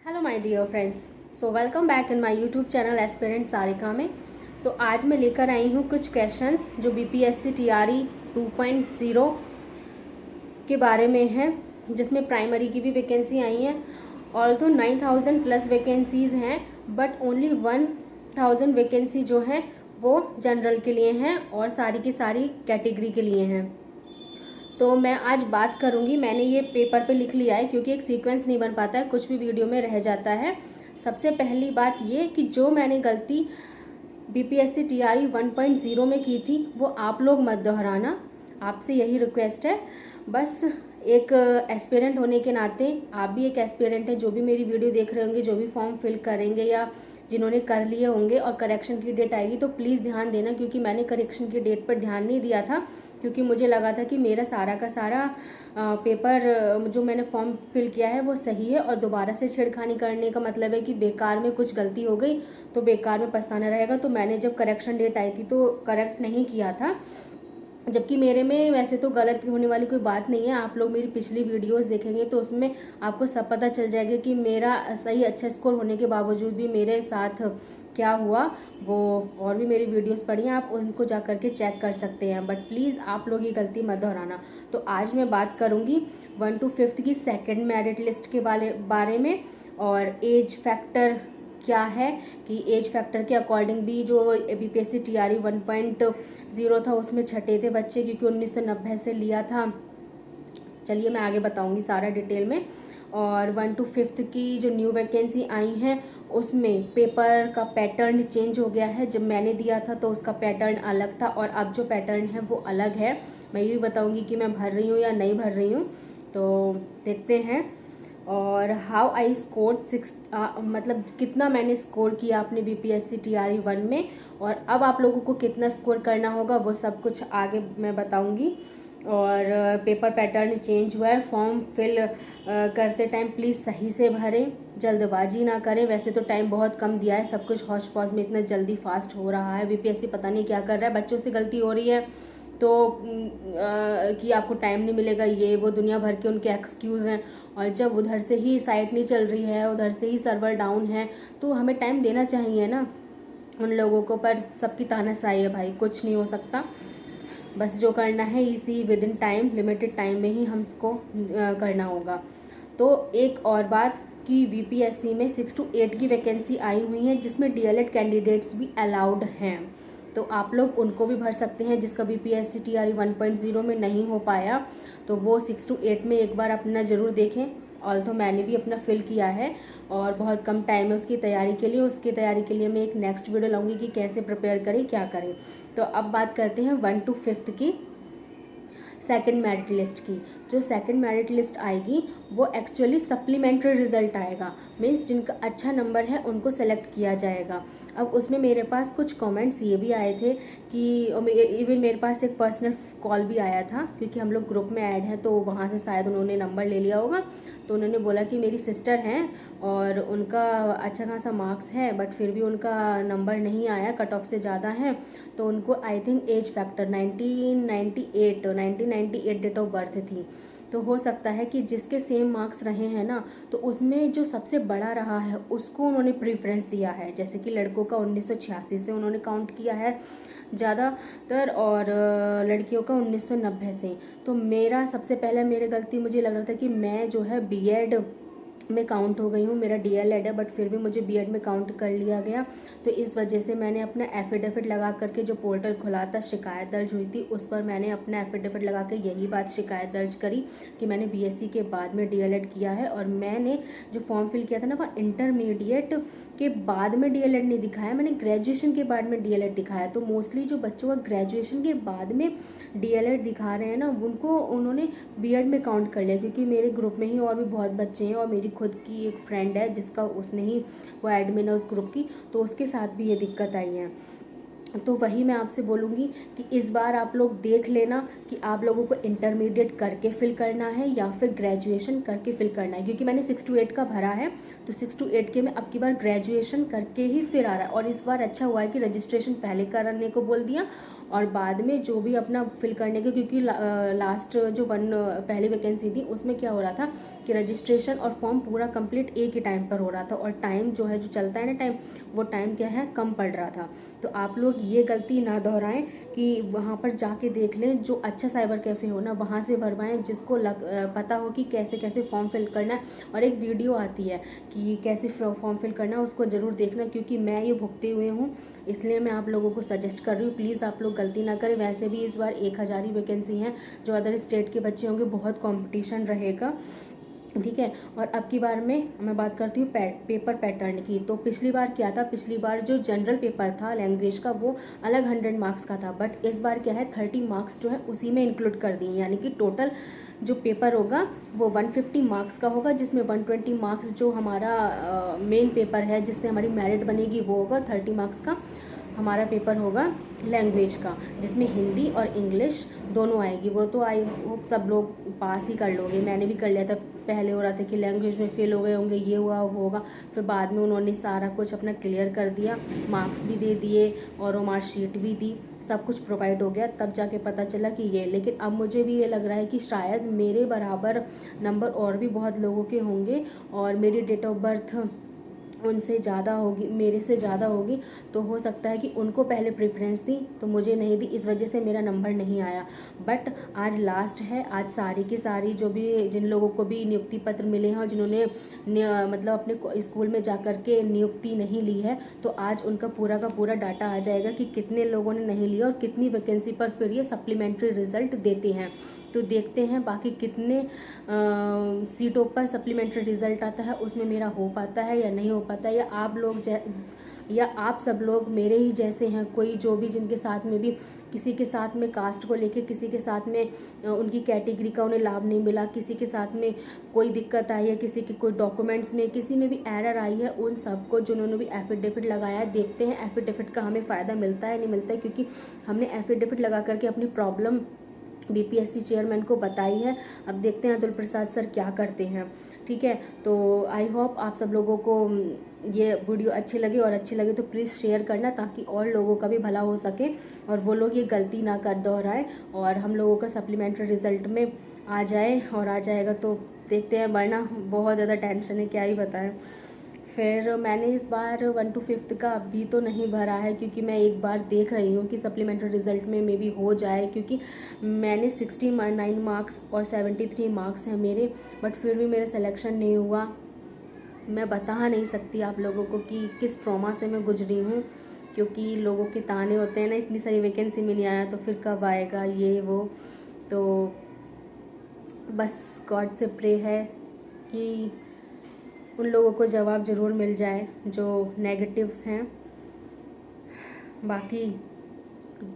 Hello my dear friends. Welcome back in my YouTube channel aspirant Sarika में। आज मैं लेकर आई हूँ कुछ क्वेश्चंस जो बीपीएससी टीआरई 2.0 के बारे में है, जिसमें प्राइमरी की भी वैकेंसी आई है। ऑल्दो 9000 प्लस वैकेंसीज़ हैं, बट ओनली 1000 वैकेंसी जो है वो जनरल के लिए हैं और सारी की सारी कैटेगरी के लिए हैं। तो मैं आज बात करूंगी, मैंने ये पेपर पे लिख लिया है क्योंकि एक सीक्वेंस नहीं बन पाता है, कुछ भी वीडियो में रह जाता है। सबसे पहली बात ये कि जो मैंने गलती बीपीएससी टीआरई 1.0 में की थी वो आप लोग मत दोहराना, आपसे यही रिक्वेस्ट है। बस एक एस्पिरेंट होने के नाते आप भी एक एस्पिरेंट है, जो भी मेरी वीडियो देख रहे होंगे, जो भी फॉर्म फिल करेंगे या जिन्होंने कर लिए होंगे और करेक्शन की डेट आएगी तो प्लीज़ ध्यान देना, क्योंकि मैंने करेक्शन की डेट पर ध्यान नहीं दिया था, क्योंकि मुझे लगा था कि मेरा सारा का सारा पेपर जो मैंने फॉर्म फिल किया है वो सही है, और दोबारा से छेड़खानी करने का मतलब है कि बेकार में कुछ गलती हो गई तो बेकार में पछताना रहेगा। तो मैंने जब करेक्शन डेट आई थी तो करेक्ट नहीं किया था, जबकि मेरे में वैसे तो गलत होने वाली कोई बात नहीं है। आप लोग मेरी पिछली वीडियोस देखेंगे तो उसमें आपको सब पता चल जाएगा कि मेरा सही अच्छा स्कोर होने के बावजूद भी मेरे साथ क्या हुआ। वो और भी मेरी वीडियोस पढ़ी हैं, आप उनको जा कर के चेक कर सकते हैं, बट प्लीज़ आप लोग ये गलती मत दोहराना। तो आज मैं बात करूँगी 1 to 5 की सेकेंड मेरिट लिस्ट के बारे में, और एज फैक्टर क्या है कि एज फैक्टर के अकॉर्डिंग भी जो बीपीएससी टीआरई 1.0 था उसमें छठे थे बच्चे, क्योंकि 1990 से लिया था। चलिए मैं आगे बताऊंगी सारा डिटेल में। और 1 to 5 की जो न्यू वैकेंसी आई हैं उसमें पेपर का पैटर्न चेंज हो गया है। जब मैंने दिया था तो उसका पैटर्न अलग था और अब जो पैटर्न है वो अलग है। मैं ये भी बताऊंगी कि मैं भर रही हूँ या नहीं भर रही हूँ, तो देखते हैं। और हाउ आई स्कोर 6 मतलब कितना मैंने स्कोर किया अपने बीपीएससी टीआरई 1 में, और अब आप लोगों को कितना स्कोर करना होगा वो सब कुछ आगे मैं बताऊंगी। और पेपर पैटर्न चेंज हुआ है। फॉर्म फिल करते टाइम प्लीज़ सही से भरें, जल्दबाजी ना करें। वैसे तो टाइम बहुत कम दिया है, सब कुछ हौश पौश में इतना जल्दी फास्ट हो रहा है, बीपीएससी पता नहीं क्या कर रहा है। बच्चों से गलती हो रही है तो कि आपको टाइम नहीं मिलेगा, ये वो दुनिया भर के उनके एक्सक्यूज़ हैं। और जब उधर से ही साइट नहीं चल रही है, उधर से ही सर्वर डाउन है, तो हमें टाइम देना चाहिए ना उन लोगों को। पर सबकी तानाशाही है भाई, कुछ नहीं हो सकता। बस जो करना है इसी with in time, limited time में ही हमको करना होगा। तो एक और बात कि बीपीएससी में 6 to 8 की वैकेंसी आई हुई है, जिसमें डीएलएड कैंडिडेट्स भी अलाउड हैं, तो आप लोग उनको भी भर सकते हैं। जिसका बीपीएससी टीआरई 1.0 में नहीं हो पाया तो वो 6 to 8 में एक बार अपना ज़रूर देखें। ऑल्दो मैंने भी अपना फिल किया है और बहुत कम टाइम है उसकी तैयारी के लिए। उसकी तैयारी के लिए मैं एक नेक्स्ट वीडियो लाऊंगी कि कैसे प्रिपेयर करें, क्या करें। तो अब बात करते हैं 1 to 5 की सेकंड मेरिट लिस्ट की। जो सेकंड मेरिट लिस्ट आएगी वो एक्चुअली सप्लीमेंट्री रिजल्ट आएगा, मीन्स जिनका अच्छा नंबर है उनको सेलेक्ट किया जाएगा। अब उसमें मेरे पास कुछ कमेंट्स ये भी आए थे कि इवन मेरे पास एक पर्सनल कॉल भी आया था, क्योंकि हम लोग ग्रुप में ऐड हैं तो वहाँ से शायद उन्होंने नंबर ले लिया होगा। तो उन्होंने बोला कि मेरी सिस्टर हैं और उनका अच्छा खासा मार्क्स है, बट फिर भी उनका नंबर नहीं आया, कट ऑफ से ज़्यादा है। तो उनको I think age factor 1998 date of birth थी। तो हो सकता है कि जिसके सेम मार्क्स रहे हैं ना, तो उसमें जो सबसे बड़ा रहा है उसको उन्होंने प्रेफरेंस दिया है। जैसे कि लड़कों का 1986 से उन्होंने काउंट किया है ज़्यादातर, और लड़कियों का 1990 से। तो मेरा सबसे पहले मेरी गलती, मुझे लग रहा था कि मैं जो है बीएड में काउंट हो गई हूँ, मेरा डीएलएड है, बट फिर भी मुझे बीएड में काउंट कर लिया गया। तो इस वजह से मैंने अपना एफिडेविट लगा करके, जो पोर्टल खुला था शिकायत दर्ज हुई थी उस पर मैंने अपना एफिडेविट लगा के यही बात शिकायत दर्ज करी कि मैंने बीएससी के बाद में डीएलएड किया है। और मैंने जो फॉर्म फिल किया था ना, वह इंटरमीडिएट के बाद में डीएलएड नहीं दिखाया, मैंने ग्रेजुएशन के बाद में डीएलएड दिखाया। तो मोस्टली जो बच्चों का ग्रेजुएशन के बाद में डीएलएड दिखा रहे हैं ना, उनको उन्होंने बीएड में काउंट कर लिया, क्योंकि मेरे ग्रुप में ही और भी बहुत बच्चे हैं, और मेरी खुद की एक फ्रेंड है जिसका उसने ही वो एडमिन है उस ग्रुप की, तो उसके साथ भी ये दिक्कत आई है। तो वही मैं आपसे बोलूँगी कि इस बार आप लोग देख लेना कि आप लोगों को इंटरमीडिएट करके फिल करना है या फिर ग्रेजुएशन करके फिल करना है, क्योंकि मैंने 6 to 8 का भरा है। तो 6 to 8 के में अब की बार ग्रेजुएशन करके ही फिर आ रहा है। और इस बार अच्छा हुआ है कि रजिस्ट्रेशन पहले करने को बोल दिया, और बाद में जो भी अपना फिल करने के, क्योंकि लास्ट जो पहली वैकेंसी थी उसमें क्या हो रहा था कि रजिस्ट्रेशन और फॉर्म पूरा कंप्लीट एक ही टाइम पर हो रहा था, और टाइम जो है, जो चलता है ना टाइम, वो टाइम क्या है, कम पड़ रहा था। तो आप लोग ये गलती ना दोहराएं कि वहाँ पर जाके देख लें, जो अच्छा साइबर कैफ़े हो ना वहाँ से भरवाएं, जिसको पता हो कि कैसे कैसे फॉर्म फिल करना है। और एक वीडियो आती है कि कैसे फॉर्म फिल करना है, उसको ज़रूर देखना, क्योंकि मैं ये भुगते हुए हूँ, इसलिए मैं आप लोगों को सजेस्ट कर रही हूँ। प्लीज़ आप लोग गलती ना करें। वैसे भी इस बार 1000 ही वैकेंसी हैं, जो अदर स्टेट के बच्चे होंगे, बहुत कॉम्पिटिशन रहेगा, ठीक है। और अब की बार में मैं बात करती हूँ पेपर पैटर्न की। तो पिछली बार क्या था, पिछली बार जो जनरल पेपर था लैंग्वेज का, वो अलग 100 मार्क्स का था, बट इस बार क्या है, 30 मार्क्स जो है उसी में इंक्लूड कर दिए, यानी कि टोटल जो पेपर होगा वो 150 मार्क्स का होगा, जिसमें 120 मार्क्स जो हमारा मेन पेपर है, जिससे हमारी मेरिट बनेगी, वो होगा 30 मार्क्स का हमारा पेपर होगा लैंग्वेज का, जिसमें हिंदी और इंग्लिश दोनों आएगी। वो तो आई होप सब लोग पास ही कर लोगे, मैंने भी कर लिया था। पहले हो रहा था कि लैंग्वेज में फेल हो गए होंगे, ये हुआ वो होगा, फिर बाद में उन्होंने सारा कुछ अपना क्लियर कर दिया, मार्क्स भी दे दिए और वो मार्कशीट भी दी, सब कुछ प्रोवाइड हो गया। तब जाके पता चला कि ये, लेकिन अब मुझे भी ये लग रहा है कि शायद मेरे बराबर नंबर और भी बहुत लोगों के होंगे, और मेरी डेट ऑफ बर्थ उनसे ज़्यादा होगी, मेरे से ज़्यादा होगी, तो हो सकता है कि उनको पहले प्रेफरेंस दी तो मुझे नहीं दी, इस वजह से मेरा नंबर नहीं आया। बट आज लास्ट है, आज सारी की सारी जो भी, जिन लोगों को भी नियुक्ति पत्र मिले हैं और जिन्होंने मतलब अपने स्कूल में जा कर के नियुक्ति नहीं ली है, तो आज उनका पूरा का पूरा डाटा आ जाएगा कि कितने लोगों ने नहीं लिया और कितनी वैकेंसी पर फिर ये सप्लीमेंट्री रिजल्ट देते हैं। तो देखते हैं बाकी कितने सीटों पर सप्लीमेंट्री रिजल्ट आता है, उसमें मेरा हो पाता है या नहीं हो पाता है, या आप सब लोग मेरे ही जैसे हैं, कोई जो भी जिनके साथ में भी किसी के साथ में कास्ट को लेके, किसी के साथ में उनकी कैटेगरी का उन्हें लाभ नहीं मिला, किसी के साथ में कोई दिक्कत आई है, किसी के कोई डॉक्यूमेंट्स में किसी में भी एरर आई है, उन सबको जिन्होंने भी एफिडेविट लगाया है, देखते हैं एफिडेविट का हमें फ़ायदा मिलता है नहीं मिलता है, क्योंकि हमने एफिडेविट लगा करके अपनी प्रॉब्लम बीपीएससी चेयरमैन को बताई है। अब देखते हैं अतुल प्रसाद सर क्या करते हैं, ठीक है। तो आई होप आप सब लोगों को ये वीडियो अच्छी लगे, और अच्छी लगे तो प्लीज़ शेयर करना, ताकि और लोगों का भी भला हो सके और वो लोग ये गलती ना कर दोहराए, और हम लोगों का सप्लीमेंट्री रिजल्ट में आ जाए, और आ जाएगा तो देखते हैं, वरना बहुत ज़्यादा टेंशन है, क्या ही बताएं। फिर मैंने इस बार 1 to 5 का अभी तो नहीं भरा है, क्योंकि मैं एक बार देख रही हूँ कि सप्लीमेंट्री रिजल्ट में मे बी हो जाए, क्योंकि मैंने 69 मार्क्स और 73 मार्क्स हैं मेरे, बट फिर भी मेरा सिलेक्शन नहीं हुआ। मैं बता नहीं सकती आप लोगों को कि किस ट्रॉमा से मैं गुजरी हूँ, क्योंकि लोगों के ताने होते हैं ना, इतनी सारी वैकेंसी में नहीं आया तो फिर कब आएगा, ये वो। तो बस गॉड से प्रे है कि उन लोगों को जवाब ज़रूर मिल जाए जो नेगेटिव्स हैं। बाकी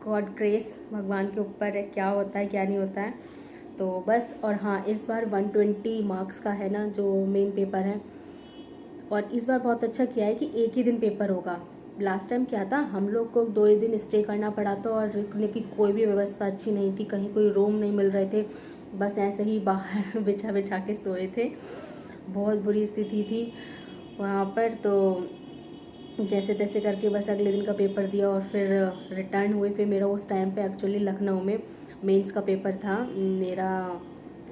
गॉड ग्रेस, भगवान के ऊपर है, क्या होता है क्या नहीं होता है। तो बस, और हाँ, इस बार 120 मार्क्स का है ना जो मेन पेपर है, और इस बार बहुत अच्छा किया है कि एक ही दिन पेपर होगा। लास्ट टाइम क्या था, हम लोग को 2 ही दिन स्टे करना पड़ा था, और रुकने की कोई भी व्यवस्था अच्छी नहीं थी, कहीं कोई रूम नहीं मिल रहे थे, बस ऐसे ही बाहर बिछा बिछा के सोए थे। बहुत बुरी स्थिति थी वहाँ पर। तो जैसे तैसे करके बस अगले दिन का पेपर दिया और फिर रिटर्न हुए। फिर मेरा उस टाइम पे एक्चुअली लखनऊ में मेंस का पेपर था मेरा,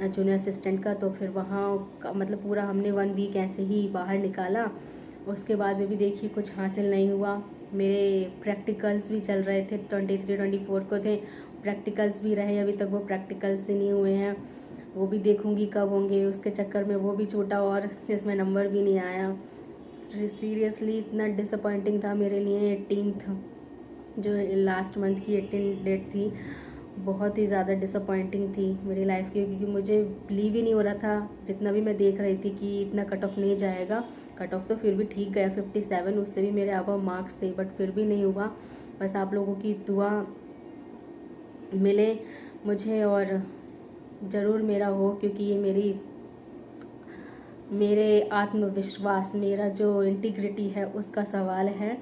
जूनियर असिस्टेंट का। तो फिर वहाँ का मतलब पूरा हमने 1 वीक ऐसे ही बाहर निकाला। उसके बाद में भी देखिए कुछ हासिल नहीं हुआ। मेरे प्रैक्टिकल्स भी चल रहे थे, 23-24 को थे प्रैक्टिकल्स भी रहे, अभी तक वो प्रैक्टिकल्स ही नहीं हुए हैं, वो भी देखूंगी कब होंगे। उसके चक्कर में वो भी छूटा और इसमें नंबर भी नहीं आया। सीरियसली इतना डिसअपॉइंटिंग था मेरे लिए। 18th जो लास्ट मंथ की 18 डेट थी, बहुत ही ज़्यादा डिसअपॉइंटिंग थी मेरी लाइफ की, क्योंकि मुझे बिलीव ही नहीं हो रहा था, जितना भी मैं देख रही थी कि इतना कट ऑफ नहीं जाएगा। कट ऑफ तो फिर भी ठीक गया 57, उससे भी मेरे अबव मार्क्स थे, बट फिर भी नहीं हुआ। बस आप लोगों की दुआ मिले मुझे और ज़रूर मेरा हो, क्योंकि ये मेरे आत्मविश्वास, मेरा जो इंटीग्रिटी है उसका सवाल है।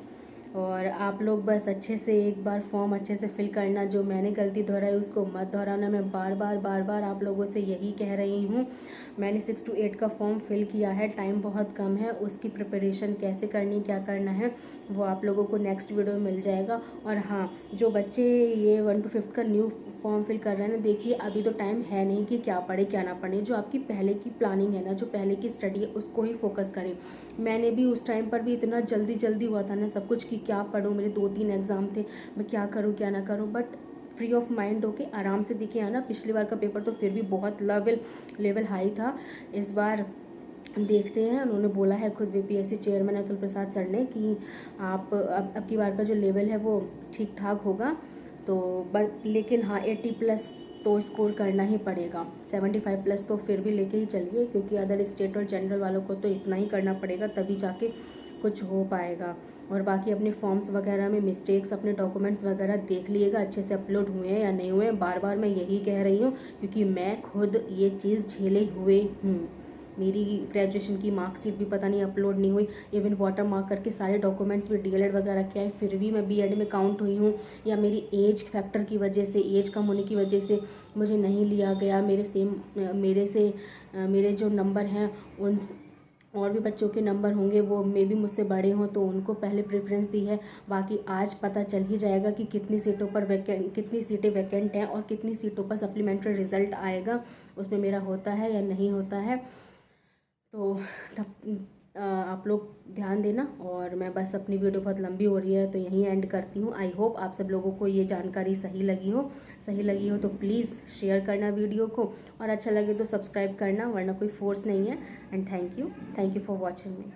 और आप लोग बस अच्छे से एक बार फॉर्म अच्छे से फिल करना, जो मैंने गलती दोहराई उसको मत दोहराना। मैं बार बार आप लोगों से यही कह रही हूँ। मैंने 6 to 8 का फॉर्म फिल किया है, टाइम बहुत कम है, उसकी प्रिपरेशन कैसे करनी, क्या करना है, वो आप लोगों को नेक्स्ट वीडियो में मिल जाएगा। और हाँ, जो बच्चे ये 1 to 5 का न्यू फॉर्म फिल कर रहे हैं ना, देखिए अभी तो टाइम है नहीं कि क्या पढ़े क्या ना पढ़े। जो आपकी पहले की प्लानिंग है ना, जो पहले की स्टडी है, उसको ही फोकस करें। मैंने भी उस टाइम पर भी इतना जल्दी जल्दी हुआ था ना सब कुछ कि क्या पढूं, मेरे 2-3 एग्ज़ाम थे, मैं क्या करूं क्या ना करूं, बट फ्री ऑफ माइंड होके आराम से दिखे आना। पिछली बार का पेपर तो फिर भी बहुत लेवल हाई था। इस बार देखते हैं। उन्होंने बोला है खुद BPSC chairman Atul Prasad sir ने कि आप अब की बार का जो लेवल है वो ठीक ठाक होगा। तो बट लेकिन हाँ 80+ तो स्कोर करना ही पड़ेगा। 75+ तो फिर भी लेके ही चलिए, क्योंकि अदर स्टेट और जनरल वालों को तो इतना ही करना पड़ेगा, तभी जाके कुछ हो पाएगा। और बाकी अपने फॉर्म्स वगैरह में मिस्टेक्स, अपने डॉक्यूमेंट्स वगैरह देख लीजिएगा अच्छे से अपलोड हुए हैं या नहीं हुए हैं। बार बार मैं यही कह रही हूँ, क्योंकि मैं खुद ये चीज़ झेले हुए हूँ। मेरी ग्रेजुएशन की मार्कशीट भी पता नहीं अपलोड नहीं हुई, इवन वाटर मार्क करके सारे डॉक्यूमेंट्स भी डीएलएड वगैरह के आए, फिर भी मैं बीएड में काउंट हुई हूँ। या मेरी एज फैक्टर की वजह से, एज कम होने की वजह से मुझे नहीं लिया गया। मेरे जो नंबर हैं उन और भी बच्चों के नंबर होंगे, वो मे भी मुझसे बड़े हों, तो उनको पहले प्रेफरेंस दी है। बाकी आज पता चल ही जाएगा कि कितनी सीटें वैकेंट हैं और कितनी सीटों पर सप्लीमेंट्री रिजल्ट आएगा, उसमें मेरा होता है या नहीं होता है। तो तब आप लोग ध्यान देना। और मैं बस, अपनी वीडियो बहुत लंबी हो रही है तो यहीं एंड करती हूँ। आई होप आप सब लोगों को ये जानकारी सही लगी हो तो प्लीज़ शेयर करना वीडियो को, और अच्छा लगे तो सब्सक्राइब करना, वरना कोई फोर्स नहीं है। And thank you for watching me.